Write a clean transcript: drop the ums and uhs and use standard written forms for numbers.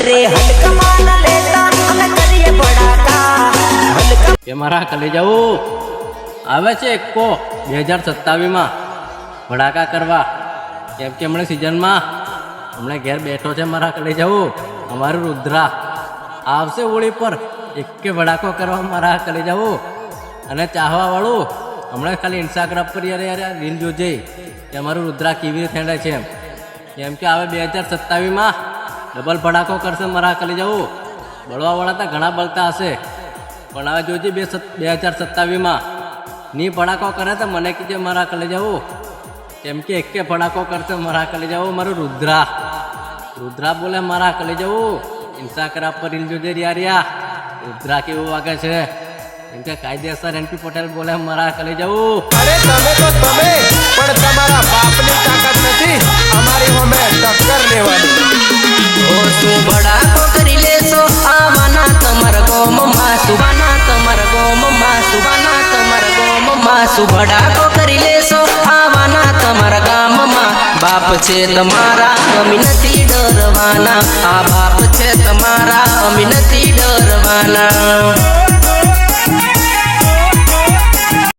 अरे हलकमा न लेता અમે કરીએ બડાકા હલકા કે મારા કલેજાઓ આવે છે એકો 2027 માં ભડાકા કરવા કેમ કે હમણાં સિઝનમાં હમણાં ઘેર બેઠો છે મારા કલેજાઓ અમારું રુદ્રા આવશે હોળી પર એકે ભડાકો કરવા મારા કલેજાઓ અને ચાહવા વાળું હમણાં ખાલી ઇન્સ્ટાગ્રામ પર યાર રીલ જોજે કે અમારું રુદ્રા કેવી રીતે થેંડાય છે કેમ કે હવે 2027 માં ડબલ ભડાકો કરશે મારા કલેજાઓ બળવાવાળા તો ઘણા બળતા હશે પણ હવે જોજે 2027 માં ની ભડાકો કરે તો મને કીધે મારા કલેજાઓ કેમ કે એકે ભડાકો કરશે મારા કલેજાઓ મારું રુદ્રા બોલે મારા કલેજાઓ ઇન્સ્ટાગ્રામ પર રીલ જોજે રિયા રુદ્રા કેવું વાગે છે કેમ કે કાયદેસર એનપી પટેલ બોલે મારા કલેજાઓ અરે તમે તો તમે પણ તમારા બાપની તાકાત નથી અમારી હોમે ટક્કર લેવાની ઓ શું બડાકો કરી લેશો આવાના તમારા ગોમમાં સુબાના તમારા ગોમમાં સુબાના તમારા ગોમમાં શું બડાકો કરી લેશો આવાના તમારા ગામમાં બાપ છે તમારા અમે નથી ડરવાના આ બાપ છે તમારા અમે નથી ડરવાના